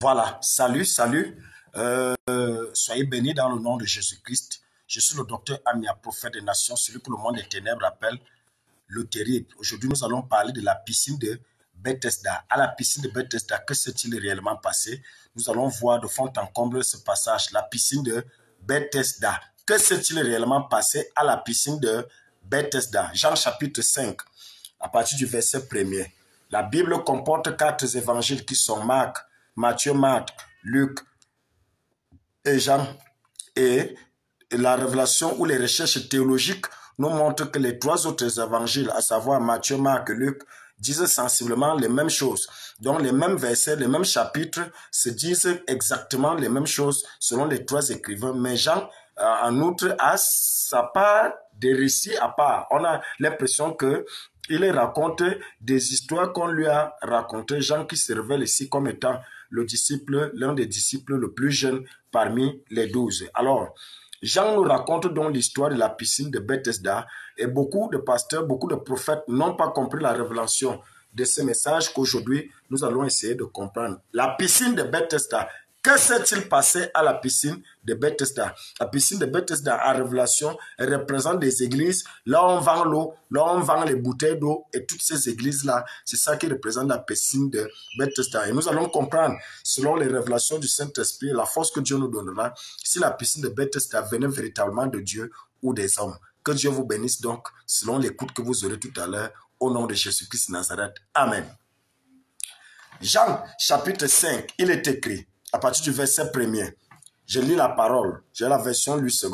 Voilà, salut, salut. Soyez bénis dans le nom de Jésus-Christ. Je suis le docteur Amia, prophète des nations, celui que le monde des ténèbres appelle le terrible. Aujourd'hui, nous allons parler de la piscine de Bethesda. À la piscine de Bethesda, que s'est-il réellement passé? Nous allons voir de fond en comble ce passage. La piscine de Bethesda. Que s'est-il réellement passé à la piscine de Bethesda? Jean chapitre 5, à partir du verset 1er. La Bible comporte 4 évangiles qui sont Marc, Matthieu, Marc, Luc et Jean. Et la révélation ou les recherches théologiques nous montrent que les 3 autres évangiles, à savoir Matthieu, Marc et Luc, disent sensiblement les mêmes choses. Donc les mêmes versets, les mêmes chapitres se disent exactement les mêmes choses selon les 3 écrivains. Mais Jean, en outre, a sa part des récits à part. On a l'impression que il raconte des histoires qu'on lui a racontées. Jean qui se révèle ici comme étant le disciple, l'un des disciples le plus jeune parmi les 12. Alors, Jean nous raconte donc l'histoire de la piscine de Bethesda et beaucoup de pasteurs, beaucoup de prophètes n'ont pas compris la révélation de ce message qu'aujourd'hui nous allons essayer de comprendre. La piscine de Bethesda. Que s'est-il passé à la piscine de Bethesda? La piscine de Bethesda, en révélation, représente des églises. Là, on vend l'eau, là, on vend les bouteilles d'eau. Et toutes ces églises-là, c'est ça qui représente la piscine de Bethesda. Et nous allons comprendre, selon les révélations du Saint-Esprit, la force que Dieu nous donnera, si la piscine de Bethesda venait véritablement de Dieu ou des hommes. Que Dieu vous bénisse donc, selon l'écoute que vous aurez tout à l'heure, au nom de Jésus-Christ de Nazareth. Amen. Jean, chapitre 5, il est écrit, à partir du verset 1er, je lis la parole, j'ai la version Louis II.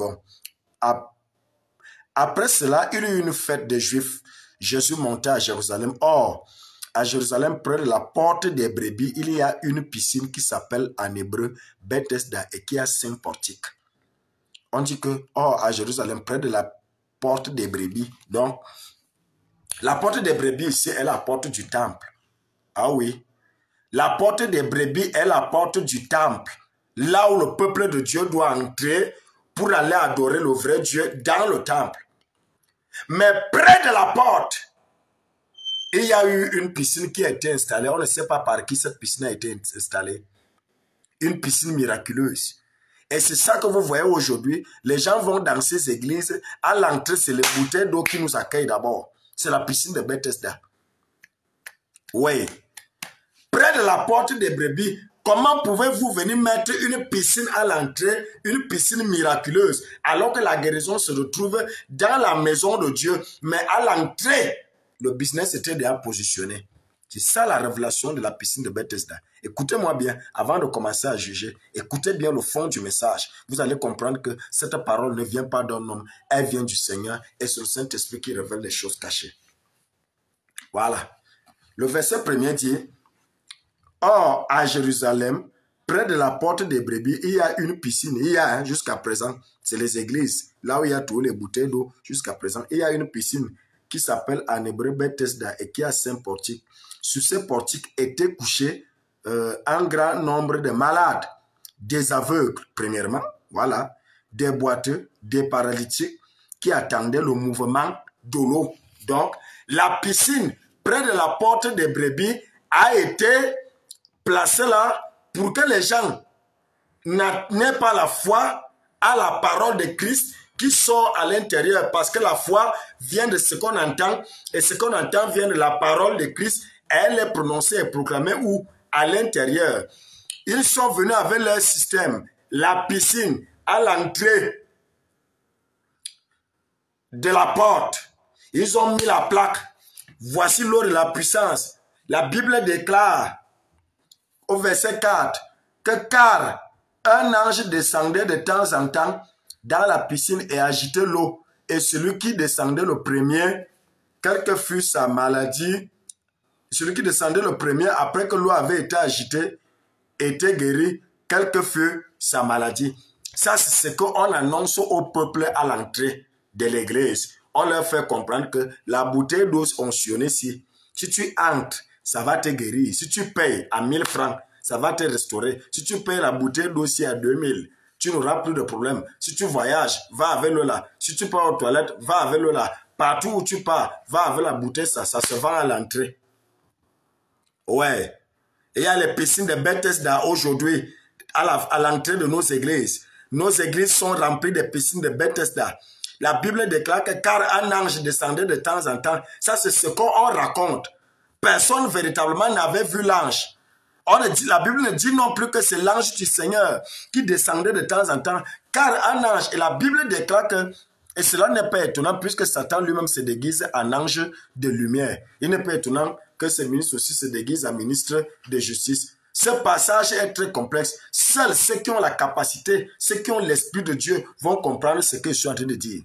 Après cela, il y eut une fête des Juifs. Jésus monta à Jérusalem. Or, à Jérusalem, près de la porte des brebis, il y a une piscine qui s'appelle en hébreu Bethesda et qui a 5 portiques. On dit que, or, à Jérusalem, près de la porte des brebis, donc, la porte des brebis ici est la porte du temple. Ah oui. La porte des brebis est la porte du temple, là où le peuple de Dieu doit entrer pour aller adorer le vrai Dieu dans le temple. Mais près de la porte, il y a eu une piscine qui a été installée. On ne sait pas par qui cette piscine a été installée. Une piscine miraculeuse. Et c'est ça que vous voyez aujourd'hui. Les gens vont dans ces églises. À l'entrée, c'est les bouteilles d'eau qui nous accueillent d'abord. C'est la piscine de Bethesda. Oui. Près de la porte des brebis, comment pouvez-vous venir mettre une piscine à l'entrée, une piscine miraculeuse, alors que la guérison se retrouve dans la maison de Dieu, mais à l'entrée, le business était déjà positionné. C'est ça la révélation de la piscine de Bethesda. Écoutez-moi bien, avant de commencer à juger, écoutez bien le fond du message. Vous allez comprendre que cette parole ne vient pas d'un homme, elle vient du Seigneur et c'est le Saint-Esprit qui révèle les choses cachées. Voilà. Le verset 1er dit, or, à Jérusalem, près de la porte des brebis, il y a une piscine. Il y a, jusqu'à présent, c'est les églises, là où il y a toutes les bouteilles d'eau, jusqu'à présent, il y a une piscine qui s'appelle en hébreu Bethesda et qui a 5 portiques. Sur ces portiques étaient couchés un grand nombre de malades, des aveugles, premièrement, voilà, des boiteux, des paralytiques qui attendaient le mouvement de l'eau. Donc, la piscine, près de la porte des brebis, a été placé là pour que les gens n'aient pas la foi à la parole de Christ qui sort à l'intérieur, parce que la foi vient de ce qu'on entend et ce qu'on entend vient de la parole de Christ. Elle est prononcée et proclamée où? À l'intérieur. Ils sont venus avec leur système, la piscine à l'entrée de la porte. Ils ont mis la plaque. Voici l'eau de la puissance. La Bible déclare au verset 4, que car un ange descendait de temps en temps dans la piscine et agitait l'eau, et celui qui descendait le premier, quelle que fût sa maladie, celui qui descendait le premier après que l'eau avait été agitée, était guéri, quelle que fût sa maladie. Ça, c'est ce qu'on annonce au peuple à l'entrée de l'église. On leur fait comprendre que la bouteille d'eau onctionnée, si tu entres, ça va te guérir. Si tu payes à 1000 francs, ça va te restaurer. Si tu payes la bouteille d'eau à 2000, tu n'auras plus de problème. Si tu voyages, va avec l'eau là. Si tu pars aux toilettes, va avec l'eau là. Partout où tu pars, va avec la bouteille, ça se vend à l'entrée. Ouais. Et il y a les piscines de Bethesda aujourd'hui à l'entrée de nos églises. Nos églises sont remplies de piscines de Bethesda. La Bible déclare que car un ange descendait de temps en temps, ça c'est ce qu'on raconte. Personne véritablement n'avait vu l'ange. La Bible ne dit non plus que c'est l'ange du Seigneur qui descendait de temps en temps, car un ange, et la Bible déclare que, et cela n'est pas étonnant puisque Satan lui-même se déguise en ange de lumière. Il n'est pas étonnant que ces ministres aussi se déguisent en ministre de justice. Ce passage est très complexe. Seuls ceux qui ont la capacité, ceux qui ont l'Esprit de Dieu vont comprendre ce que je suis en train de dire.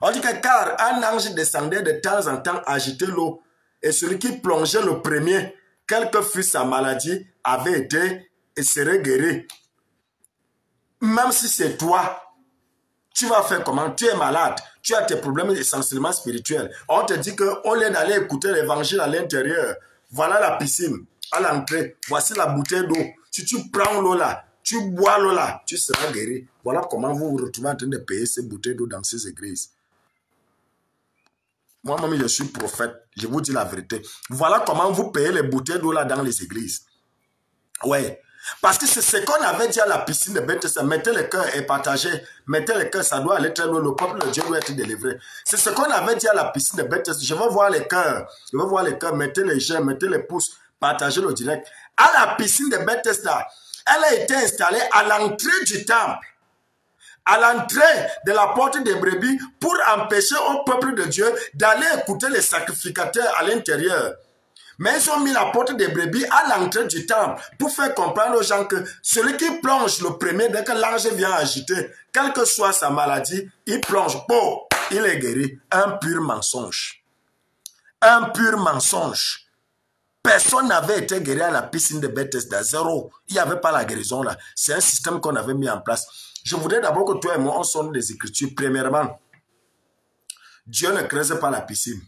On dit que car un ange descendait de temps en temps agiter l'eau, et celui qui plongeait le premier, quelle que fût sa maladie, avait été et serait guéri. Même si c'est toi, tu vas faire comment? Tu es malade, tu as tes problèmes essentiellement spirituels. On te dit qu'au lieu d'aller écouter l'évangile à l'intérieur, voilà la piscine, à l'entrée, voici la bouteille d'eau. Si tu prends l'eau là, tu bois l'eau là, tu seras guéri. Voilà comment vous vous retrouvez en train de payer ces bouteilles d'eau dans ces églises. Moi-même, je suis prophète, je vous dis la vérité. Voilà comment vous payez les bouteilles d'eau là dans les églises. Ouais. Parce que c'est ce qu'on avait dit à la piscine de Bethesda. Mettez le cœur et partagez. Mettez le cœur, ça doit aller très loin. Le peuple de Dieu doit être délivré. C'est ce qu'on avait dit à la piscine de Bethesda. Je veux voir les cœurs. Je veux voir les cœurs. Mettez les j'aime, mettez les pouces. Partagez le direct. À la piscine de Bethesda, elle a été installée à l'entrée du temple. À l'entrée de la porte des brebis pour empêcher au peuple de Dieu d'aller écouter les sacrificateurs à l'intérieur. Mais ils ont mis la porte des brebis à l'entrée du temple pour faire comprendre aux gens que celui qui plonge le premier, dès que l'ange vient agiter, quelle que soit sa maladie, il plonge, bon, il est guéri. Un pur mensonge. Un pur mensonge. Personne n'avait été guéri à la piscine de Bethesda, zéro. Il n'y avait pas la guérison là. C'est un système qu'on avait mis en place. Je voudrais d'abord que toi et moi, on sonne des Écritures. Premièrement, Dieu ne creuse pas la piscine.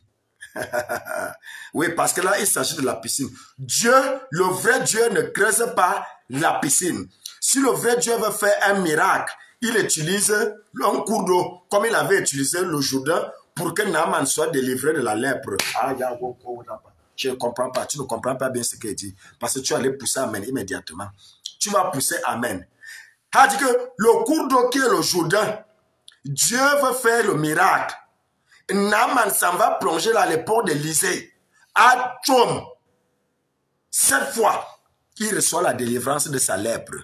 Oui, parce que là, il s'agit de la piscine. Dieu, le vrai Dieu ne creuse pas la piscine. Si le vrai Dieu veut faire un miracle, il utilise un cours d'eau, comme il avait utilisé le Jourdain, pour que Naaman soit délivré de la lèpre. Je ne comprends pas. Tu ne comprends pas bien ce qu'il dit. Parce que tu allais pousser Amen immédiatement. Tu vas pousser Amen. Il dit que le cours d'eau qui est le Jourdain, Dieu veut faire le miracle. Naaman s'en va plonger dans les ports d'Élysée. À Tchom. Cette fois, il reçoit la délivrance de sa lèpre.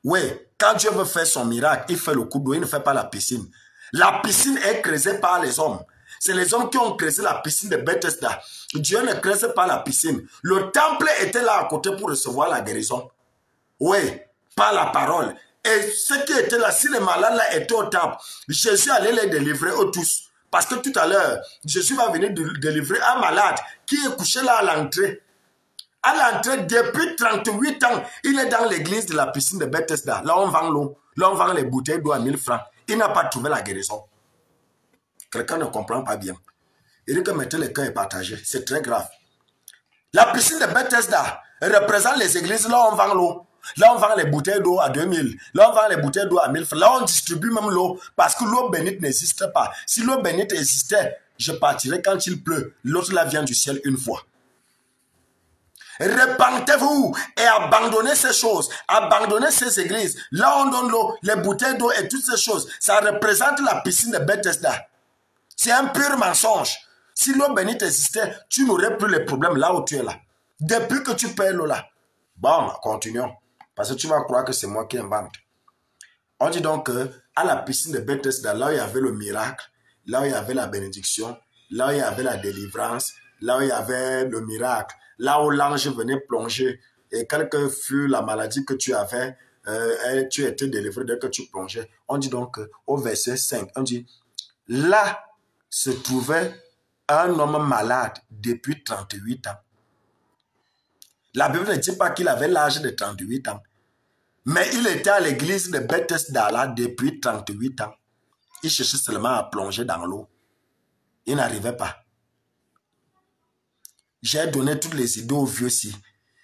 Oui, quand Dieu veut faire son miracle, il fait le coup d'eau, il ne fait pas la piscine. La piscine est creusée par les hommes. C'est les hommes qui ont creusé la piscine de Bethesda. Dieu ne creuse pas la piscine. Le temple était là à côté pour recevoir la guérison. Oui, par la parole. Et ceux qui étaient là, si les malades là étaient au temple, Jésus allait les délivrer eux tous. Parce que tout à l'heure, Jésus va venir délivrer un malade qui est couché là à l'entrée. À l'entrée, depuis 38 ans, il est dans l'église de la piscine de Bethesda. Là, on vend l'eau. Là, on vend les bouteilles d'eau à 1000 francs. Il n'a pas trouvé la guérison. Quelqu'un ne comprend pas bien. Il dit que mettre le cœur et partager. C'est très grave. La piscine de Bethesda représente les églises. Là, on vend l'eau. Là, on vend les bouteilles d'eau à 2000. Là, on vend les bouteilles d'eau à 1000 francs. Là, on distribue même l'eau parce que l'eau bénite n'existe pas. Si l'eau bénite existait, je partirais quand il pleut. L'autre là vient du ciel une fois. Repentez-vous et abandonnez ces choses. Abandonnez ces églises. Là, on donne l'eau, les bouteilles d'eau et toutes ces choses. Ça représente la piscine de Bethesda. C'est un pur mensonge. Si l'eau bénite existait, tu n'aurais plus les problèmes là où tu es là. Depuis que tu payes l'eau là. Bon, continuons. Parce que tu vas croire que c'est moi qui invente. On dit donc à la piscine de Bethesda, là où il y avait le miracle, là où il y avait la bénédiction, là où il y avait la délivrance, là où il y avait le miracle, là où l'ange venait plonger, et quelle que fût la maladie que tu avais, tu étais délivré dès que tu plongeais. On dit donc au verset 5, on dit, là se trouvait un homme malade depuis 38 ans. La Bible ne dit pas qu'il avait l'âge de 38 ans. Mais il était à l'église de Bethesda là depuis 38 ans. Il cherchait seulement à plonger dans l'eau. Il n'arrivait pas. J'ai donné toutes les idées aux vieux-ci.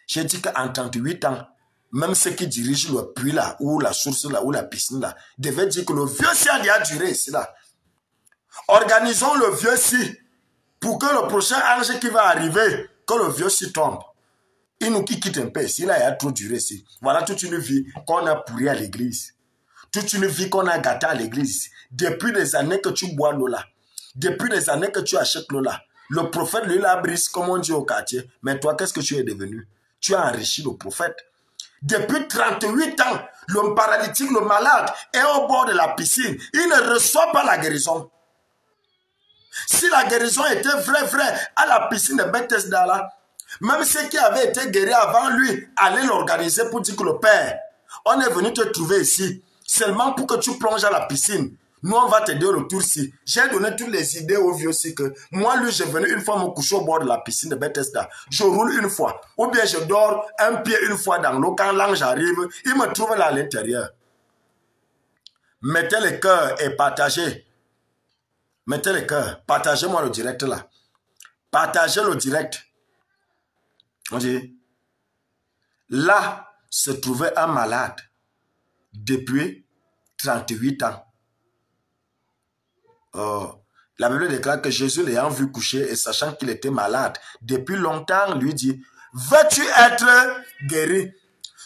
J'ai dit qu'en 38 ans, même ceux qui dirigent le puits là, ou la source là, ou la piscine là, devaient dire que le vieux-ci a déjà duré ici là. Organisons le vieux-ci pour que le prochain ange qui va arriver, que le vieux-ci tombe. Il nous quitte un peu ici, là, il a trop duré ici. Voilà toute une vie qu'on a pourri à l'église. Toute une vie qu'on a gâtée à l'église. Depuis des années que tu bois l'eau là. Depuis des années que tu achètes l'eau là. Le prophète, lui, la brise, comme on dit au quartier. Mais toi, qu'est-ce que tu es devenu? Tu as enrichi le prophète. Depuis 38 ans, l'homme paralytique, le malade, est au bord de la piscine. Il ne reçoit pas la guérison. Si la guérison était vraie à la piscine de Bethesda là, même ceux qui avaient été guéris avant lui allaient l'organiser pour dire que le Père, on est venu te trouver ici seulement pour que tu plonges à la piscine. Nous, on va t'aider au retour-ci. J'ai donné toutes les idées au vieux aussi que moi, lui, j'ai venu une fois me coucher au bord de la piscine de Bethesda. Je roule une fois. Ou bien je dors un pied une fois dans l'eau. Quand l'ange arrive, il me trouve là à l'intérieur. Mettez le cœur et partagez. Mettez le cœur. Partagez-moi le direct là. Partagez le direct. On dit, là se trouvait un malade depuis 38 ans. La Bible déclare que Jésus l'ayant vu coucher et sachant qu'il était malade depuis longtemps, lui dit, veux-tu être guéri?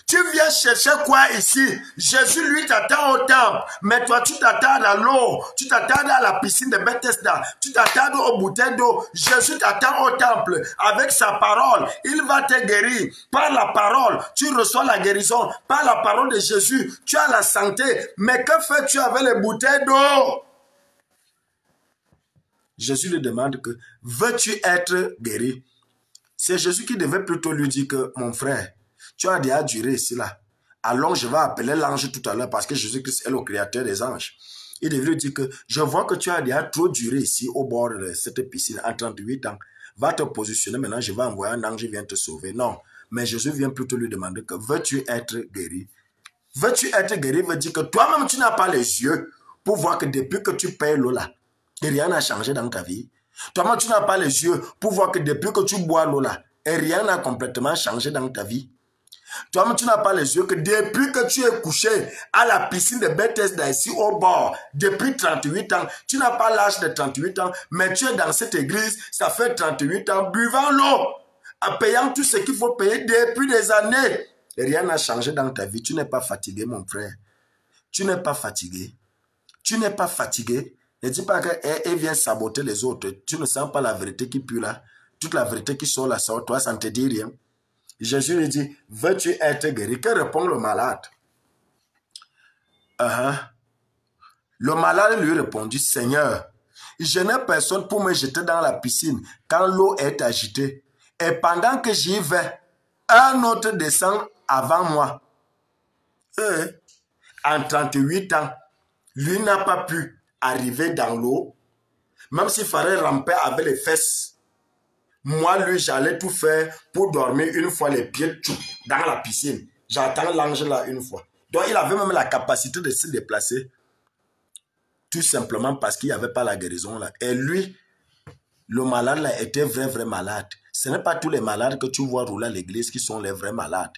Tu viens chercher quoi ici? Jésus, lui, t'attend au temple. Mais toi, tu t'attardes à l'eau. Tu t'attardes à la piscine de Bethesda. Tu t'attardes aux bouteilles d'eau. Jésus t'attend au temple. Avec sa parole, il va te guérir. Par la parole, tu reçois la guérison. Par la parole de Jésus, tu as la santé. Mais que fais-tu avec les bouteilles d'eau? Jésus lui demande que, veux-tu être guéri? C'est Jésus qui devait plutôt lui dire que, mon frère, tu as déjà duré ici là. Alors je vais appeler l'ange tout à l'heure parce que Jésus-Christ est le créateur des anges. Il devait lui dire que, je vois que tu as déjà trop duré ici au bord de cette piscine en 38 ans. Va te positionner maintenant, je vais envoyer un ange, viens te sauver. Non, mais Jésus vient plutôt lui demander que, veux-tu être guéri? Veux-tu être guéri veut dire que toi-même tu n'as pas les yeux pour voir que depuis que tu payes l'eau là, et rien n'a changé dans ta vie. Toi-même, tu n'as pas les yeux pour voir que depuis que tu bois l'eau là, et rien n'a complètement changé dans ta vie. Toi-même, tu n'as pas les yeux que depuis que tu es couché à la piscine de Bethesda ici au bord, depuis 38 ans, tu n'as pas l'âge de 38 ans, mais tu es dans cette église, ça fait 38 ans, buvant l'eau, en payant tout ce qu'il faut payer depuis des années. Et rien n'a changé dans ta vie. Tu n'es pas fatigué, mon frère. Tu n'es pas fatigué. Tu n'es pas fatigué. Ne dis pas qu'elle vient saboter les autres. Tu ne sens pas la vérité qui pue là. Toute la vérité qui sort là, sort. Toi, ça ne te dit rien. Jésus lui dit, veux-tu être guéri? Que répond le malade? Le malade lui répondit, Seigneur, je n'ai personne pour me jeter dans la piscine quand l'eau est agitée. Et pendant que j'y vais, un autre descend avant moi. En 38 ans, lui n'a pas pu arriver dans l'eau, même s'il fallait ramper avec les fesses. Moi, lui, j'allais tout faire pour dormir une fois les pieds dans la piscine. J'attends l'ange là une fois. Donc, il avait même la capacité de se déplacer. Tout simplement parce qu'il n'y avait pas la guérison là. Et lui, le malade là, était vrai malade. Ce n'est pas tous les malades que tu vois rouler à l'église qui sont les vrais malades.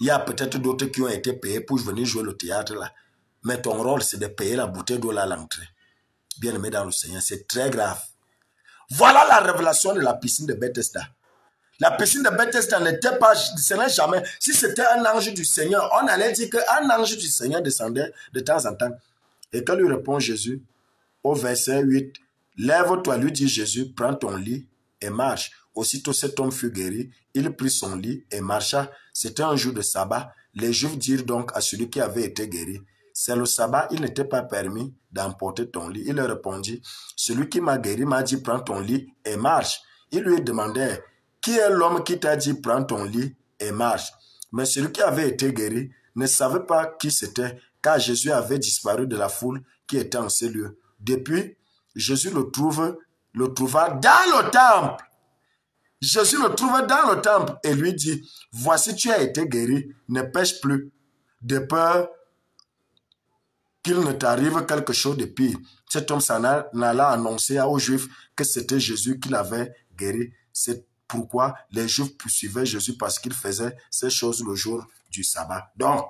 Il y a peut-être d'autres qui ont été payés pour venir jouer le théâtre là. Mais ton rôle, c'est de payer la bouteille d'eau là à l'entrée. Bien-aimé dans le Seigneur, c'est très grave. Voilà la révélation de la piscine de Bethesda. La piscine de Bethesda n'était pas, ce n'est jamais, si c'était un ange du Seigneur, on allait dire qu'un ange du Seigneur descendait de temps en temps. Et quand lui répond Jésus, au verset 8, lève-toi, lui dit Jésus, prends ton lit et marche. Aussitôt cet homme fut guéri, il prit son lit et marcha. C'était un jour de sabbat. Les Juifs dirent donc à celui qui avait été guéri, c'est le sabbat, il n'était pas permis d'emporter ton lit. Il leur répondit, celui qui m'a guéri m'a dit, prends ton lit et marche. Il lui demandait, qui est l'homme qui t'a dit, prends ton lit et marche? Mais celui qui avait été guéri ne savait pas qui c'était, car Jésus avait disparu de la foule qui était en ces lieux. Depuis, Jésus le trouva dans le temple. Jésus le trouva dans le temple et lui dit, voici tu as été guéri, ne pêche plus, de peur qu'il ne t'arrive quelque chose de pire. Cet homme s'en alla annoncer aux Juifs que c'était Jésus qui l'avait guéri. C'est pourquoi les Juifs poursuivaient Jésus parce qu'il faisait ces choses le jour du sabbat. Donc,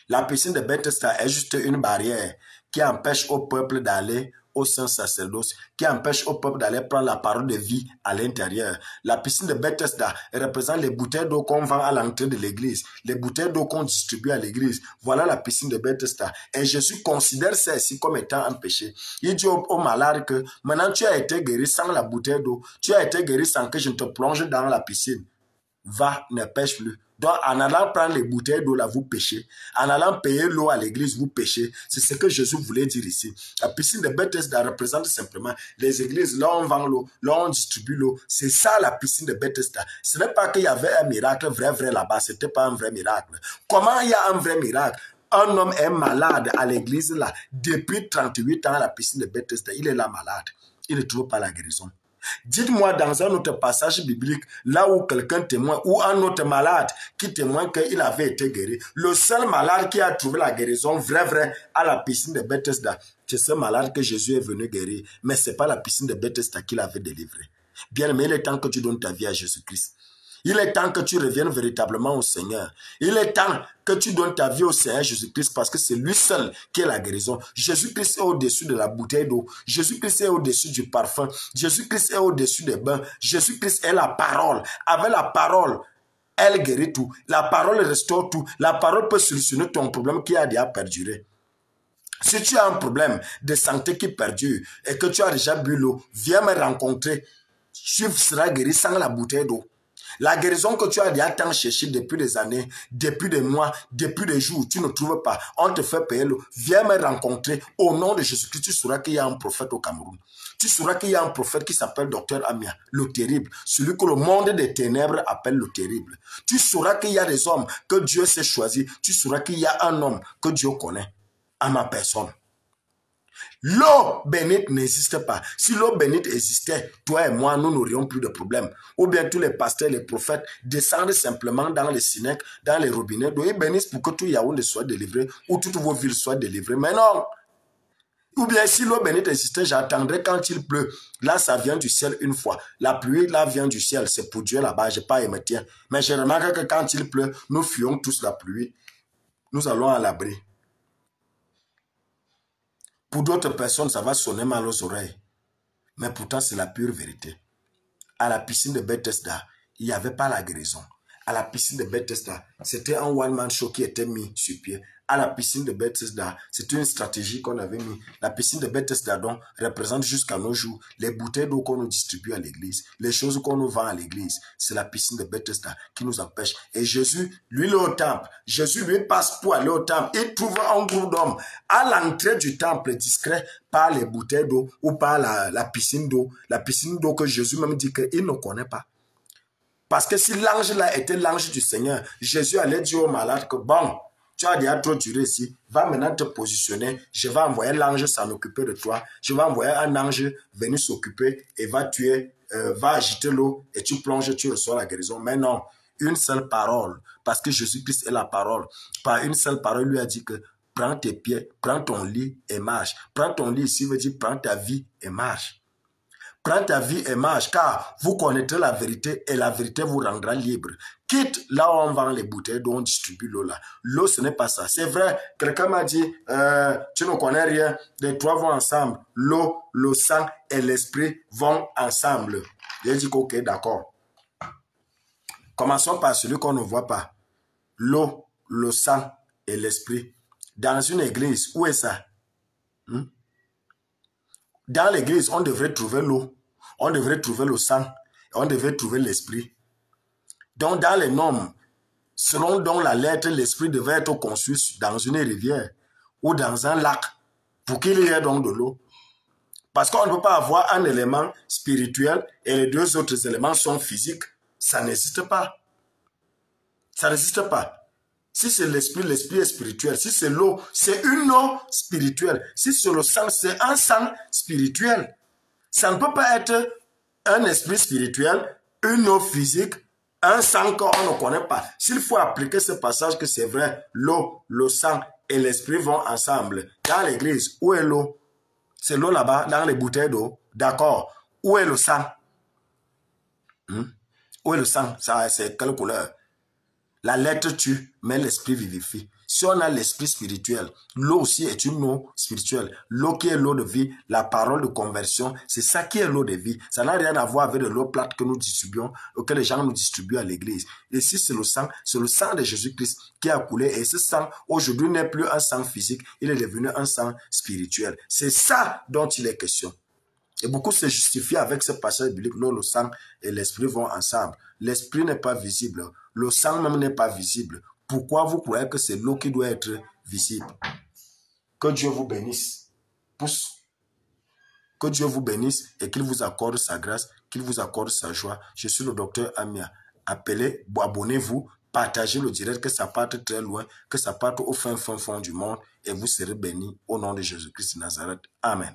la piscine de Bethesda est juste une barrière qui empêche au peuple d'aller au saint sacerdoce, qui empêche au peuple d'aller prendre la parole de vie à l'intérieur. La piscine de Bethesda représente les bouteilles d'eau qu'on vend à l'entrée de l'église, les bouteilles d'eau qu'on distribue à l'église. Voilà la piscine de Bethesda. Et Jésus considère ça ici comme étant un péché. Il dit au malade que maintenant tu as été guéri sans la bouteille d'eau, tu as été guéri sans que je te plonge dans la piscine. Va, ne pêche plus. Donc, en allant prendre les bouteilles d'eau là, vous péchez. En allant payer l'eau à l'église, vous péchez. C'est ce que Jésus voulait dire ici. La piscine de Bethesda représente simplement les églises. Là, on vend l'eau, là, on distribue l'eau. C'est ça la piscine de Bethesda. Ce n'est pas qu'il y avait un miracle vrai là-bas. Ce n'était pas un vrai miracle. Comment il y a un vrai miracle? Un homme est malade à l'église là. Depuis 38 ans à la piscine de Bethesda, il est là malade. Il ne trouve pas la guérison. Dites-moi dans un autre passage biblique, là où quelqu'un témoigne, ou un autre malade qui témoigne qu'il avait été guéri. Le seul malade qui a trouvé la guérison vrai à la piscine de Bethesda, c'est ce malade que Jésus est venu guérir. Mais ce n'est pas la piscine de Bethesda qu'il avait délivré. Bien aimé, il est temps que tu donnes ta vie à Jésus-Christ. Il est temps que tu reviennes véritablement au Seigneur. Il est temps que tu donnes ta vie au Seigneur Jésus-Christ parce que c'est lui seul qui est la guérison. Jésus-Christ est au-dessus de la bouteille d'eau. Jésus-Christ est au-dessus du parfum. Jésus-Christ est au-dessus des bains. Jésus-Christ est la parole. Avec la parole, elle guérit tout. La parole restaure tout. La parole peut solutionner ton problème qui a déjà perduré. Si tu as un problème de santé qui perdure et que tu as déjà bu l'eau, viens me rencontrer. Tu seras guéri sans la bouteille d'eau. La guérison que tu as déjà tant cherché depuis des années, depuis des mois, depuis des jours, tu ne trouves pas. On te fait payer l'eau. Viens me rencontrer au nom de Jésus-Christ. Tu sauras qu'il y a un prophète au Cameroun. Tu sauras qu'il y a un prophète qui s'appelle Docteur Amia, le terrible. Celui que le monde des ténèbres appelle le terrible. Tu sauras qu'il y a des hommes que Dieu s'est choisi. Tu sauras qu'il y a un homme que Dieu connaît à ma personne. L'eau bénite n'existe pas. Si l'eau bénite existait, toi et moi, nous n'aurions plus de problème. Ou bien tous les pasteurs, les prophètes descendent simplement dans les synèques, dans les robinets, d'eau, ils bénissent pour que tout Yaoundé soit délivré ou toutes vos villes soient délivrées. Mais non. Ou bien si l'eau bénite existait, j'attendrais quand il pleut. Là, ça vient du ciel une fois. La pluie, là, vient du ciel. C'est pour Dieu là-bas. Je n'ai pas aimé tiens. Mais je remarque que quand il pleut, nous fuyons tous la pluie. Nous allons à l'abri. Pour d'autres personnes, ça va sonner mal aux oreilles. Mais pourtant, c'est la pure vérité. À la piscine de Bethesda, il n'y avait pas la guérison. À la piscine de Bethesda, c'était un one-man show qui était mis sur pied. À la piscine de Bethesda, c'était une stratégie qu'on avait mis. La piscine de Bethesda, donc, représente jusqu'à nos jours les bouteilles d'eau qu'on nous distribue à l'église, les choses qu'on nous vend à l'église. C'est la piscine de Bethesda qui nous empêche. Et Jésus, lui, il est au temple. Jésus, lui, passe pour aller au temple. Il trouve un groupe d'hommes à l'entrée du temple, discret, par les bouteilles d'eau ou par la piscine d'eau. La piscine d'eau que Jésus même dit qu'il ne connaît pas. Parce que si l'ange là était l'ange du Seigneur, Jésus allait dire au malade que bon, tu as déjà trop duré ici, va maintenant te positionner, je vais envoyer l'ange s'en occuper de toi, je vais envoyer un ange venir s'occuper et va tuer, va agiter l'eau et tu plonges, tu reçois la guérison. Mais non, une seule parole, parce que Jésus-Christ est la parole. Par une seule parole, il lui a dit que prends tes pieds, prends ton lit et marche. Prends ton lit ici veut dire prends ta vie et marche. Prends ta vie et marche, car vous connaîtrez la vérité et la vérité vous rendra libre. Quitte là où on vend les bouteilles, dont on distribue l'eau là. L'eau, ce n'est pas ça. C'est vrai, quelqu'un m'a dit, tu ne connais rien, les trois vont ensemble. L'eau, le sang et l'esprit vont ensemble. J'ai dit ok, d'accord. Commençons par celui qu'on ne voit pas. L'eau, le sang et l'esprit. Dans une église, où est ça? Dans l'église, on devrait trouver l'eau, on devrait trouver le sang, on devrait trouver l'esprit. Donc, dans les normes, selon dont la lettre, l'esprit devait être conçu dans une rivière ou dans un lac pour qu'il y ait donc de l'eau. Parce qu'on ne peut pas avoir un élément spirituel et les deux autres éléments sont physiques. Ça n'existe pas. Ça n'existe pas. Si c'est l'esprit, l'esprit est spirituel. Si c'est l'eau, c'est une eau spirituelle. Si c'est le sang, c'est un sang spirituel. Ça ne peut pas être un esprit spirituel, une eau physique, un sang qu'on ne connaît pas. S'il faut appliquer ce passage que c'est vrai, l'eau, le sang et l'esprit vont ensemble. Dans l'église, où est l'eau? C'est l'eau là-bas, dans les bouteilles d'eau. D'accord. Où est le sang? Où est le sang? Ça, c'est quelle couleur? La lettre tue, mais l'esprit vivifie. Si on a l'esprit spirituel, l'eau aussi est une eau spirituelle. L'eau qui est l'eau de vie, la parole de conversion, c'est ça qui est l'eau de vie. Ça n'a rien à voir avec de l'eau plate que nous distribuons, ou que les gens nous distribuent à l'église. Ici, c'est le sang de Jésus-Christ qui a coulé. Et ce sang, aujourd'hui, n'est plus un sang physique, il est devenu un sang spirituel. C'est ça dont il est question. Et beaucoup se justifient avec ce passage biblique. Non, le sang et l'esprit vont ensemble. L'esprit n'est pas visible. Le sang même n'est pas visible. Pourquoi vous croyez que c'est l'eau qui doit être visible? Que Dieu vous bénisse. Pousse. Que Dieu vous bénisse et qu'il vous accorde sa grâce, qu'il vous accorde sa joie. Je suis le docteur Amia. Appelez, abonnez-vous, partagez le direct, que ça parte très loin, que ça parte au fin fond du monde et vous serez bénis au nom de Jésus-Christ de Nazareth. Amen.